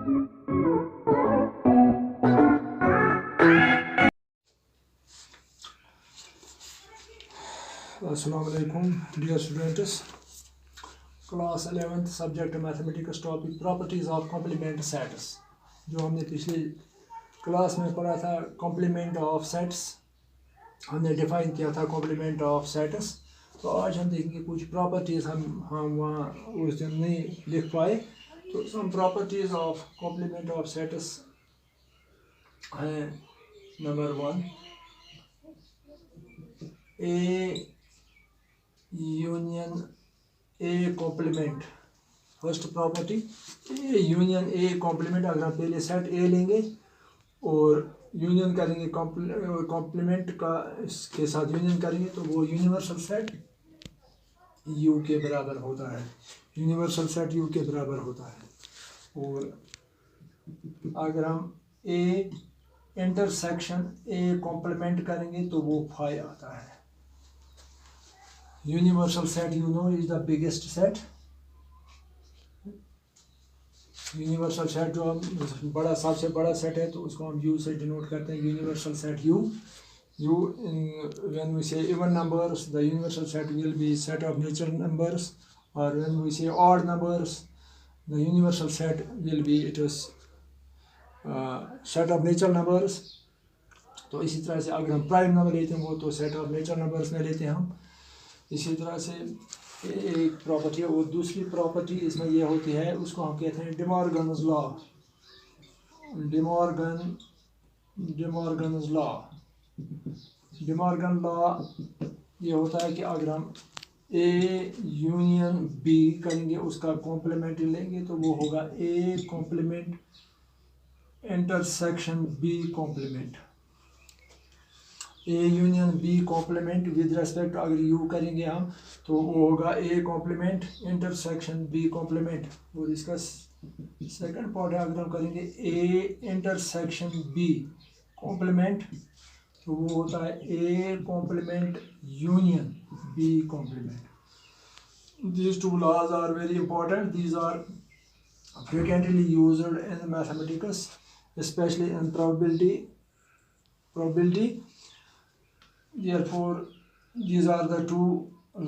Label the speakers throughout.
Speaker 1: Assalamu alaikum dear students. Class 11th subject mathematics topic properties of complement sets. जो हमने पिछली class में पढ़ा था कॉम्प्लीमेंट ऑफ सेट्स, हमने डिफाइन किया था कॉम्प्लीमेंट ऑफ सेट्स। तो आज हम देखेंगे कुछ प्रॉपर्टीज़ हम वहाँ उस दिन नहीं लिख पाए। तो some properties of complement of sets हैं। Number 1, A union A complement. First property A union A complement. अगर हम पहले सेट ए लेंगे और यूनियन करेंगे कॉम्प्लीमेंट का इसके साथ यूनियन करेंगे तो वो यूनिवर्सल सेट यू के बराबर होता है। यूनिवर्सल सेट यू के बराबर होता है। और अगर हम ए इंटरसेक्शन ए कॉम्प्लीमेंट करेंगे तो वो फाई आता है। Universal set you know is the biggest set. Universal set जो हम बड़ा सबसे बड़ा सेट है तो उसको हम यू से डिनोट करते हैं। Universal set you when we say even numbers, the universal set will be set of natural numbers, or when we say odd numbers, the universal set will be set of natural numbers. तो इसी तरह से अगर हम prime number लेते हैं वो तो सेट ऑफ नेचुरल नंबर्स में लेते हैं हम। इसी तरह से एक प्रॉपर्टी है। और दूसरी प्रॉपर्टी इसमें यह होती है, उसको हम कहते हैं डिमॉर्गन्स लॉ। डिमॉर्गन लॉ ये होता है कि अगर हम ए यूनियन बी करेंगे उसका कॉम्प्लीमेंट लेंगे तो वो होगा A complement intersection B complement. A union B complement with respect अगर यू करेंगे हम तो वो होगा A complement intersection B complement. और इसका सेकंड पार्ट है अगर हम करेंगे ए इंटरसेक्शन बी कॉम्प्लीमेंट तो वो होता है A complement union B complement. These two laws are very important. These are frequently used in mathematics, especially in probability. Therefore, these are the two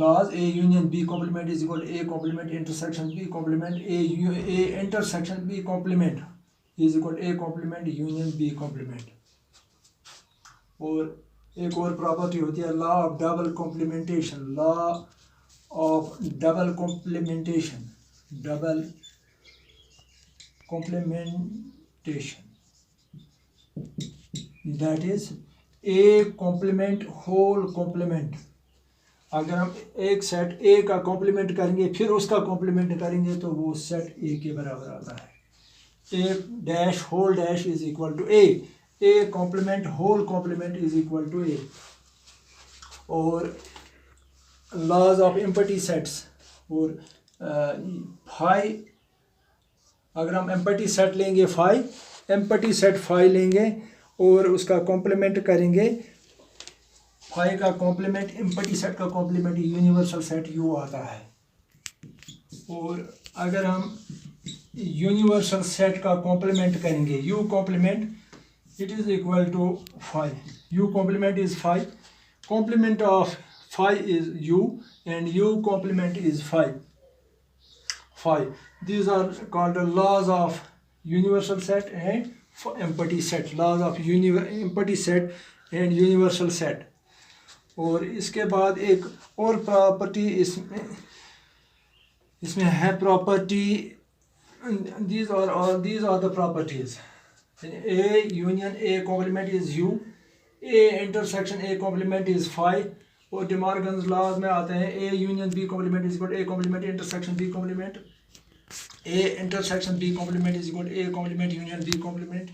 Speaker 1: laws. A union B complement is equal to A complement intersection B complement. A intersection B complement is equal to A complement union B complement. और एक और property होती है law of double complementation. Law of double complementation that is A complement whole complement. अगर हम एक set ए का complement करेंगे फिर उसका कॉम्प्लीमेंट करेंगे तो वो सेट ए के बराबर आता है। A dash whole dash is equal to A. A complement whole complement is equal to A. और लॉज ऑफ एम्पटी सेट्स और फाई, अगर हम एम्पटी सेट लेंगे फाई, एम्पटी सेट फाई लेंगे और उसका कॉम्प्लीमेंट करेंगे, फाई का कॉम्प्लीमेंट एम्पटी सेट का कॉम्प्लीमेंट यूनिवर्सल सेट यू आता है। और अगर हम यूनिवर्सल सेट का कॉम्प्लीमेंट करेंगे U complement it is equal to phi. U complement is phi. Complement of phi is u and u complement is phi. These are called the laws of universal set and empty set. Laws of empty set and universal set. और इसके बाद एक और property इसमें है property. these are the properties. A union A complement is U, A intersection A complement is phi। और De Morgan's laws में आते हैं A union B complement is equal to A complement intersection B complement, A intersection B complement is equal to A complement union B complement।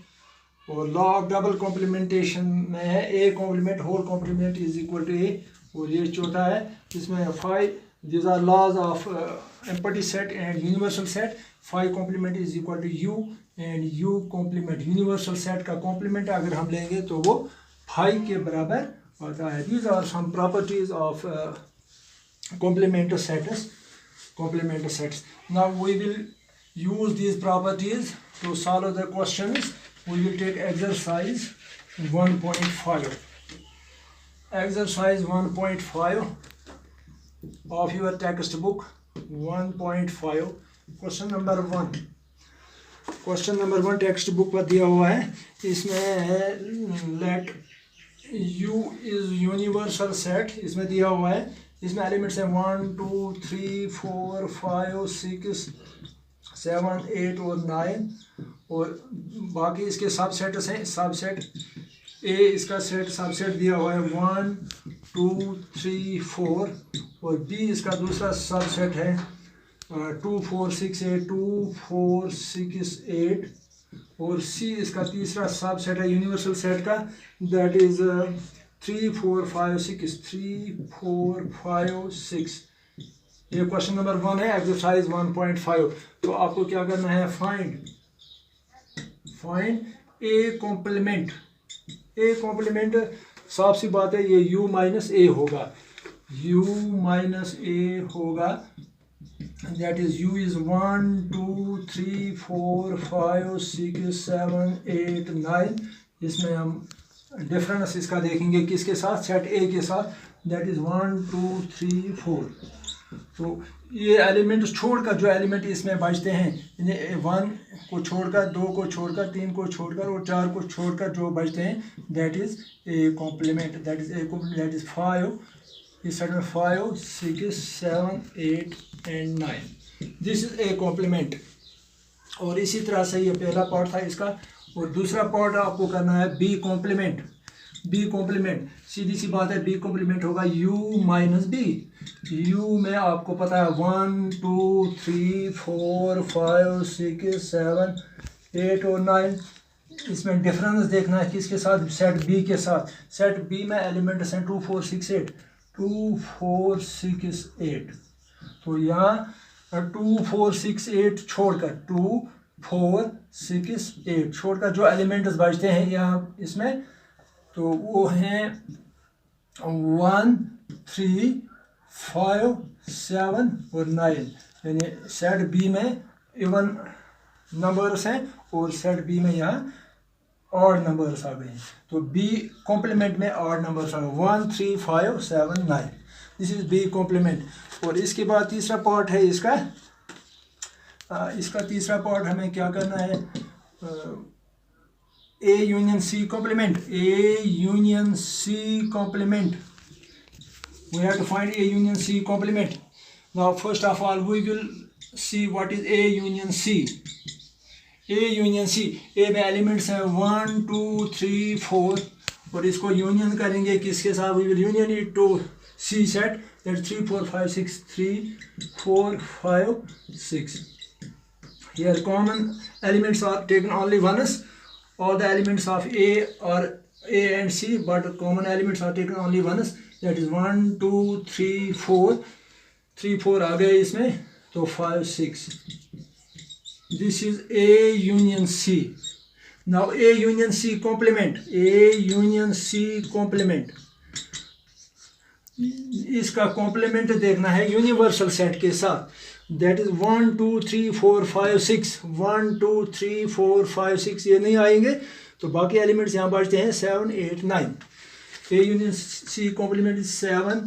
Speaker 1: और law of double complementation में है A complement whole complement is equal to A। और ये चौथा है जिसमें phi। these are laws of empty set and universal set। phi complement is equal to U and U complement universal set का complement अगर हम लेंगे तो वो फाई के बराबर होता है। These are some properties of complementary sets. Now we will use these properties to solve the questions. We will take exercise 1.5. Exercise 1.5 of your textbook 1.5. Question number 1. Question number 1 text book पर दिया हुआ है. इसमें है let U is universal set. इसमें दिया हुआ है. इसमें एलिमेंट्स हैं 1 2 3 4 5 6 7 8 और 9 और बाकी इसके सबसेट्स हैं. सबसेट ए इसका सेट सबसेट दिया हुआ है 1 2 3 4 और बी इसका दूसरा सबसेट है 2 4 6 8 2 4 6 8 और सी इसका तीसरा सबसेट है यूनिवर्सल सेट का दैट इज 3 4 5 6 3 4 5 6. ये क्वेश्चन नंबर 1 है एक्सरसाइज 1.5. तो आपको क्या करना है find A complement. A complement साफ सी बात है ये u माइनस ए होगा. u माइनस ए होगा that is u is 1 2 3 4 5 6 7 8 9. इसमें हम डिफरेंस इसका देखेंगे किसके साथ सेट ए के साथ that is 1 2 3 4. तो ये एलिमेंट छोड़कर जो एलिमेंट इसमें बचते हैं 1 को छोड़कर 2 को छोड़कर 3 को छोड़कर और 4 को छोड़कर जो बचते हैं that is a complement. that is 5. इस साइड में 5 6 7 8 and 9. This is A complement. और इसी तरह से ये पहला पार्ट था इसका. और दूसरा पार्ट आपको करना है बी कॉम्प्लीमेंट. बी कॉम्प्लीमेंट सीधी सी बात है. बी कॉम्प्लीमेंट होगा u माइनस बी. u में आपको पता है 1 2 3 4 5 6 7 8 और 9. इसमें डिफरेंस देखना है किसके साथ सेट बी के साथ. सेट बी में एलिमेंट्स हैं 2 4 6 8 2 4 6 8. तो यहाँ 2 4 6 8 छोड़कर 2 4 6 8 छोड़कर जो एलिमेंट्स बचते हैं यहाँ इसमें तो वो हैं 1 3 5 7 और 9. यानी सेट बी में इवन नंबर्स हैं और सेट बी में यहाँ ऑड नंबर्स आ गए. तो बी कॉम्प्लीमेंट में ऑड नंबर्स आ गए 1 3 5 7 9. This is B complement. और इसके बाद तीसरा पार्ट है इसका. इसका तीसरा पार्ट हमें क्या करना है A union C complement. A union C complement. We have to find A union C complement. Now first of all we will see what is A union C. A union C. A में elements हैं 1 2 3 4 और इसको union करेंगे किसके साथ. We will union it to C set that is 3 4 5 6 3 4 5 6. Here common elements are taken only once. All the elements of A are A and C, but common elements are taken only once. That is 1 2 3 4 3 4 आ गए इसमें तो 5 6. This is A union C. Now A union C complement. A union C complement. इसका complement देखना है universal set के साथ. That is 1 2 3 4 5 6. 1 2 3 4 5 6 ये नहीं आएंगे तो बाकी एलिमेंट्स यहाँ बचते हैं 7 8 9. A union C complement is 7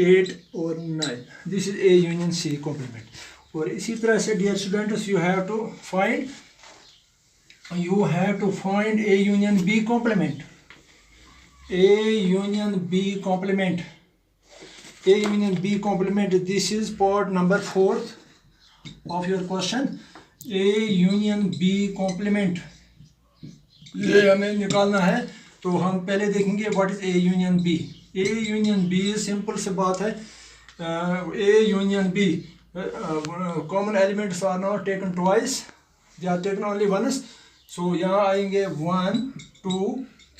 Speaker 1: 8 और 9. This is A union C complement. और इसी तरह से dear students you have to find A union B complement. A union B complement. A union B complement. This is part number 4 of your question. A union B complement. ये हमें निकालना है तो हम पहले देखेंगे what is A union B. A union B simple से बात है. A union B common elements are not taken twice. They are taken only once. So यहाँ आएंगे 1 2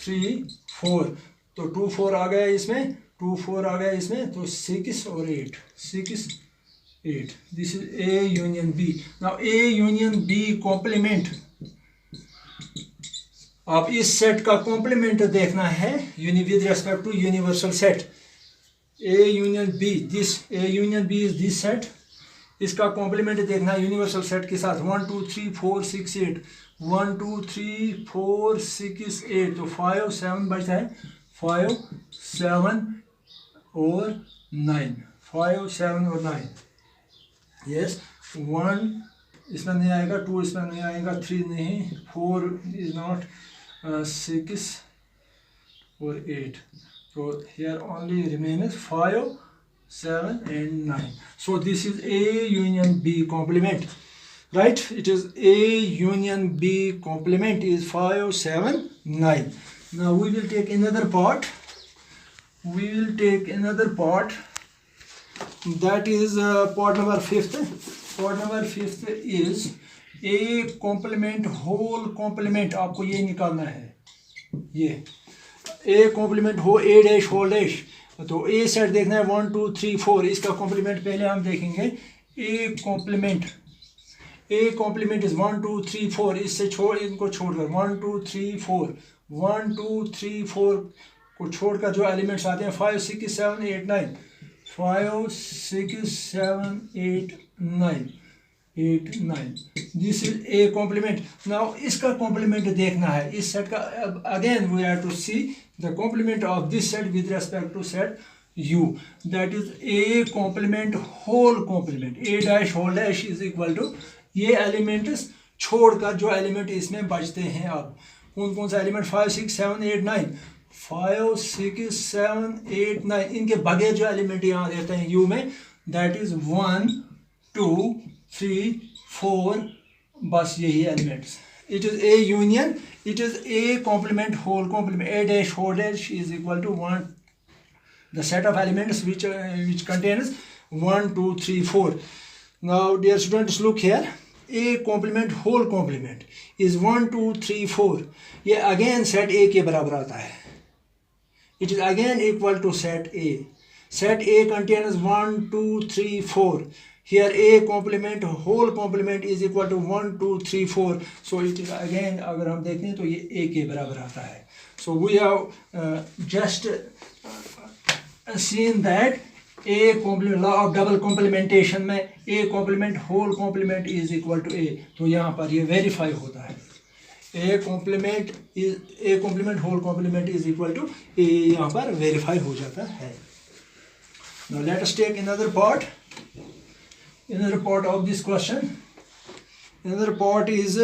Speaker 1: 3 4. तो 2 4 आ गया इसमें 2 4 आ गया इसमें तो 6 और 8 6 8. This is A union B. Now A union B complement. अब इस सेट का कॉम्प्लीमेंट देखना है with respect to universal set. A union B. This A union B is this set. इसका कॉम्प्लीमेंट देखना है यूनिवर्सल सेट के साथ 1 2 3 4 6 8 1 2 3 4 6 8 तो 5 7 बचता है 5 7 और 9 5 7 और 9 यस 1 इसमें नहीं आएगा 2 इसमें नहीं आएगा 3 नहीं 4 इज नॉट 6 और 8 so here only remains 5 7 and 9 so this is A union B complement right it is A union B complement is 5 7 9 now we will take another part that is part number 5th is A complement whole complement आपको ये निकालना है ये A complement हो A dash whole dash तो A set देखना है 1 2 3 4 इसका कॉम्प्लीमेंट पहले हम देखेंगे A कॉम्प्लीमेंट इज 1 2 3 4 इससे इनको छोड़कर 1 2 3 4 1 2 3 4 को छोड़कर जो एलिमेंट्स आते हैं 5 6 7 8 9 5 6 7 8 9 this is A complement now इसका कॉम्प्लीमेंट देखना है इस सेट का again we have to see the complement of this set with respect to set U that is A complement whole complement A dash whole dash is equal to ये elements छोड़कर जो element इसमें बचते हैं अब कौन सा एलिमेंट 5 6 7 8 9 5 6 7 8 9 इनके बगैर जो एलिमेंट यहाँ रहते हैं U में that is 1 2 3 4 बस यही elements it is A union it is A complement whole complement A dash whole dash is equal to 1 the set of elements which contains 1 2 3 4 now dear students look here A complement whole complement is 1 2 3 4 ये again set A के बराबर आता है it is again equal to set A contains 1 2 3 4 here A complement whole complement is equal to 1 2 3 4 so it is again अगर हम देखें तो ये A के बराबर आता है so we have just seen that A complement law of double complementation में A complement whole complement is equal to A तो यहाँ पर ये verify होता है A complement whole complement is equal to A यहाँ पर verify हो जाता है now let us take another part of this question another part is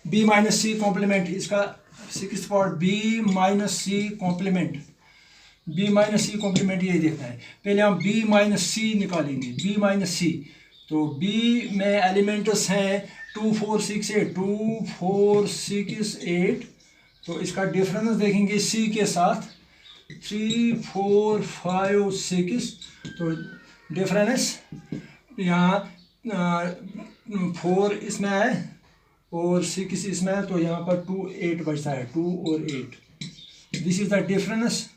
Speaker 1: B minus C complement इसका 6th part B minus C complement यही देखना है पहले हम B minus C निकालेंगे B minus C तो B में एलिमेंट्स हैं 2 4 6 8 2 4 6 8 तो इसका डिफरेंस देखेंगे C के साथ 3 4 5 6 तो डिफरेंस यहाँ 4 इसमें है और 6 इसमें है तो यहाँ पर 2 8 बचता है 2 और 8 this is the difference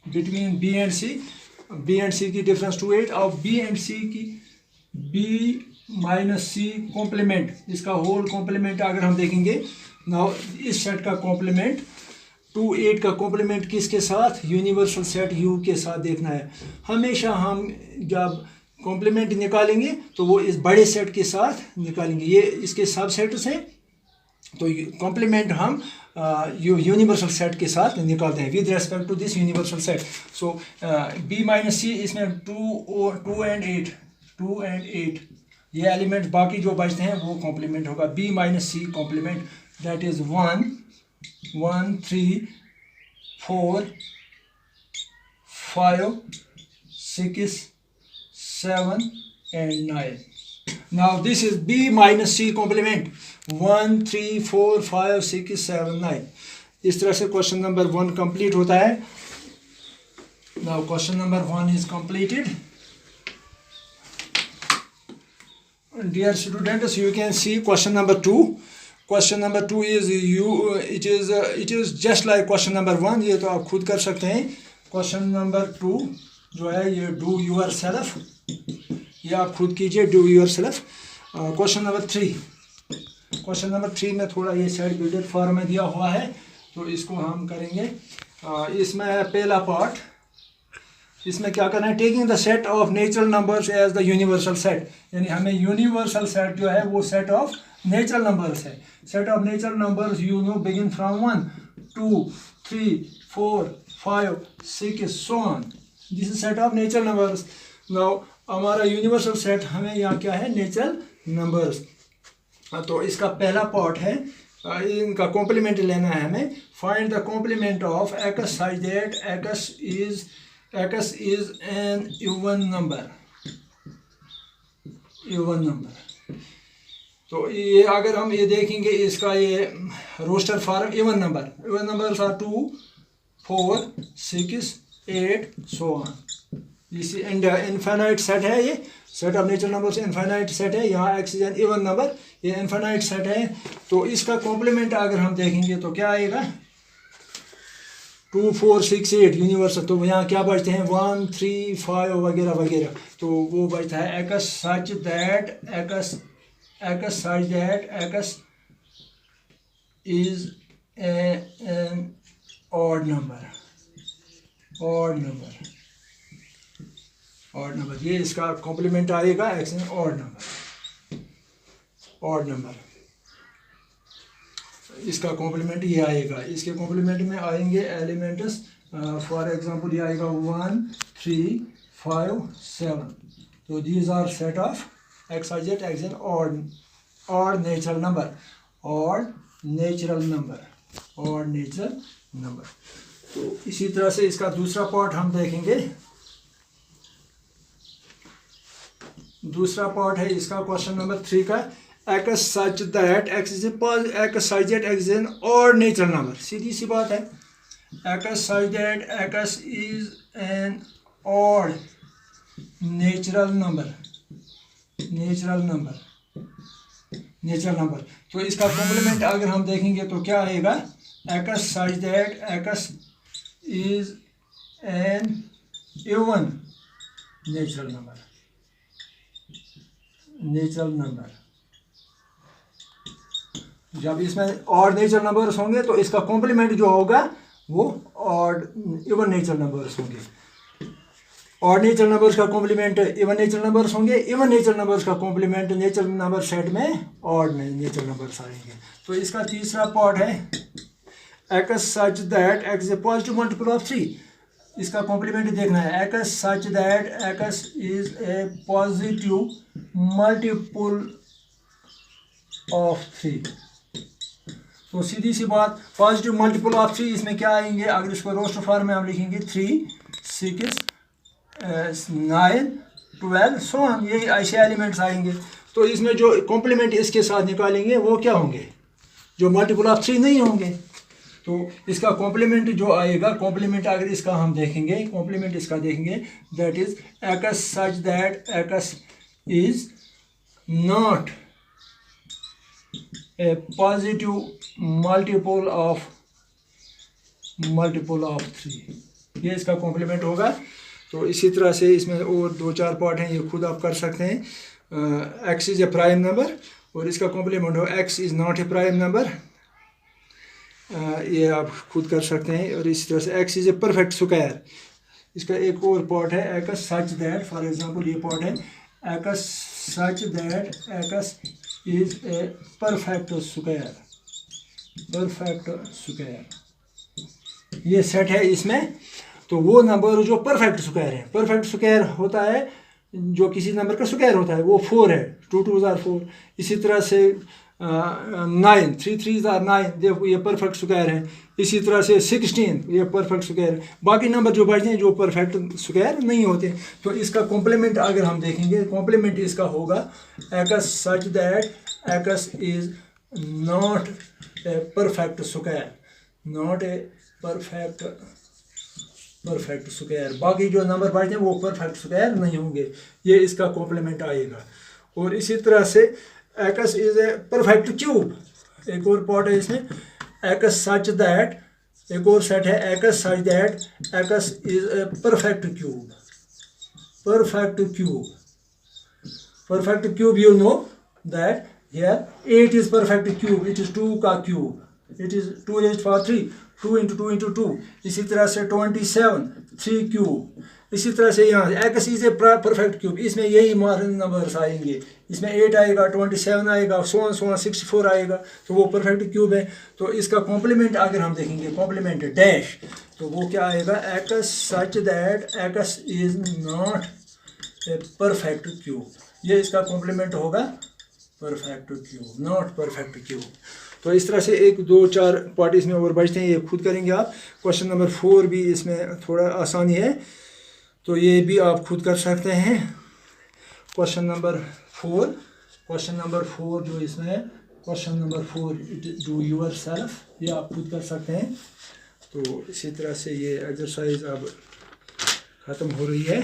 Speaker 1: between B and C की डिफरेंस 2 8 और B एंड C की B माइनस C कॉम्प्लीमेंट इसका होल कॉम्प्लीमेंट अगर हम देखेंगे नाउ इस सेट का कॉम्प्लीमेंट 2 8 का कॉम्प्लीमेंट किसके साथ यूनिवर्सल सेट U के साथ देखना है हमेशा हम जब कॉम्प्लीमेंट निकालेंगे तो वो इस बड़े सेट के साथ निकालेंगे ये इसके सब सेट्स हैं तो कॉम्प्लीमेंट हम यूनिवर्सल सेट के साथ निकालते हैं with respect to this universal set so B minus C इसमें 2 एंड 8 ये एलिमेंट बाकी जो बचते हैं वो कॉम्प्लीमेंट होगा B minus C complement that is 1 3 4 5 6 7 and 9 now this is B minus C complement 1 3 4 5 6 7 9 इस तरह से क्वेश्चन नंबर 1 कंप्लीट होता है now question number 1 is completed dear students you can see question number 2 is it is just like question number 1 ये तो आप खुद कर सकते हैं question number 2 जो है ये do yourself ये आप खुद कीजिए do yourself question number 3 में थोड़ा ये सेट बिल्डर फॉर्म में दिया हुआ है तो इसको हम करेंगे इसमें पहला पार्ट इसमें क्या करना है, taking the set of natural numbers as the universal set, यानी हमें यूनिवर्सल सेट जो है वो सेट ऑफ नेचुरल नंबर्स है। Set of natural numbers you know begin from 1 2 3 4 5 6 so on, this is set of natural numbers. Now हमारा universal set हमें यहाँ क्या है, नेचुरल नंबर्स। तो इसका पहला पार्ट है, इनका कॉम्प्लीमेंट लेना है हमें। Find the complement of X such that X is an even number, even number. तो ये अगर हम ये देखेंगे इसका ये roster form even number are 2 4 6 8 so on. इस इनफाइनाइट सेट है, ये सेट ऑफ नेचुरल नंबर से इनफाइनाइट सेट है। यहाँ X is an even number, ये इनफाइनाइट सेट है। तो इसका कॉम्प्लीमेंट अगर हम देखेंगे तो क्या आएगा, 2 4 6 8 यूनिवर्सल। तो यहाँ क्या बचते हैं 1 3 5 वगैरह वगैरह। तो वो बचता है X such that X is an odd number, odd number, odd number. ये इसका कॉम्प्लीमेंट आएगा, X an odd number, odd number. इसका कॉम्प्लीमेंट ये आएगा। इसके कॉम्प्लीमेंट में आएंगे एलिमेंट्स, फॉर एग्जांपल ये आएगा 1 3 5 7। तो these are set of X is X an odd natural number, odd natural number, odd natural number. तो इसी तरह से इसका दूसरा पार्ट हम देखेंगे। दूसरा पार्ट है इसका क्वेश्चन नंबर 3 का, X such that X such that X an odd natural number. सीधी सी बात है, X such that X is an odd natural number, natural number, natural number. तो इसका कॉम्प्लीमेंट अगर हम देखेंगे तो क्या आएगा, X such that X is an even natural number, natural number. जब इसमें ऑड नेचुरल नंबर्स होंगे तो इसका कॉम्प्लीमेंट जो होगा वो ऑड इवन नेचुरल नंबर्स होंगे। ऑड नेचुरल नंबर्स का कॉम्प्लीमेंट इवन नेचुरल नंबर्स होंगे, इवन नेचुरल नंबर्स का कॉम्प्लीमेंट नेचुरल नंबर सेट में ऑड नेचुरल नंबर्स आएंगे। तो इसका तीसरा पार्ट है, X such that X is a positive multiple of 3। इसका कॉम्प्लीमेंट देखना है, X such that X is a positive multiple of 3। तो सीधी सी बात, पॉजिटिव मल्टीपल ऑफ 3 इसमें क्या आएंगे, अगर इसको रोस्टर फॉर्म में हम लिखेंगे 3 6 9 12 सो ऑन, ये ऐसे एलिमेंट्स आएंगे। तो इसमें जो कॉम्प्लीमेंट इसके साथ निकालेंगे वो क्या होंगे, जो मल्टीपल ऑफ 3 नहीं होंगे। तो इसका कॉम्प्लीमेंट जो आएगा, कॉम्प्लीमेंट अगर इसका हम देखेंगे, कॉम्प्लीमेंट इसका देखेंगे, that is x such that X is not a positive multiple of 3। ये इसका कॉम्प्लीमेंट होगा। तो इसी तरह से इसमें और 2-4 पार्ट हैं, ये खुद आप कर सकते हैं। X is a prime number और इसका कॉम्प्लीमेंट हो x is not a prime number, ये आप खुद कर सकते हैं। और इसी तरह से x is a perfect square. इसका एक और पार्ट है, X such that, for example ये पार्ट है, X such that X is a perfect square, perfect square. ये सेट है इसमें। तो वो नंबर जो परफेक्ट स्क्वायर है, परफेक्ट स्क्वायर होता है जो किसी नंबर का स्क्वायर होता है, वो 4 है, 2 2s are 4। इसी तरह से 9 3 3s are 9, देखो ये परफेक्ट स्क्वायर है। इसी तरह से 16 ये परफेक्ट स्क्वायर है। बाकी नंबर जो बच हैं जो परफेक्ट स्क्वायर नहीं होते। तो इसका कॉम्प्लीमेंट अगर हम देखेंगे, कॉम्प्लीमेंट इसका होगा x such that X is not a perfect square, not a perfect square. बाकी जो नंबर बचते हैं वो परफेक्ट स्क्वायर नहीं होंगे, ये इसका कॉम्प्लीमेंट आएगा। और इसी तरह से x is a perfect cube, एक और पार्ट है इसमें, एक्स सच दैट, एक और सेट है, X such that X is a perfect cube, perfect cube, perfect cube. You know that here 8 is perfect cube, it is 2 का cube, it is 2 raised power 3, 2 into 2 into 2, इसी तरह से 27, 3 cube. इसी तरह से यहाँ X is a perfect cube, इसमें यही नंबर्स आएंगे, इसमें 8 आएगा, 27 आएगा, सो 64 आएगा, तो वो परफेक्ट क्यूब है। तो इसका कॉम्प्लीमेंट अगर हम देखेंगे, कॉम्प्लीमेंट डैश, तो वो क्या आएगा, X such that X is not a perfect cube, ये इसका कॉम्प्लीमेंट होगा, perfect cube, not perfect cube. तो इस तरह से 1 2 4 पार्ट इसमें और बचते हैं, ये खुद करेंगे आप। क्वेश्चन नंबर 4 भी इसमें थोड़ा आसानी है, तो ये भी आप खुद कर सकते हैं। क्वेश्चन नंबर 4 जो इसमें है, question number 4 do your self, ये आप खुद कर सकते हैं। तो इसी तरह से ये एक्सरसाइज अब ख़त्म हो रही है।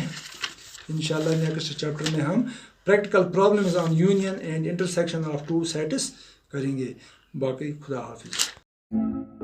Speaker 1: इंशाल्लाह नेक्स्ट चैप्टर में हम practical problems on union and intersection of two sets करेंगे। बाकी खुदा हाफिज़।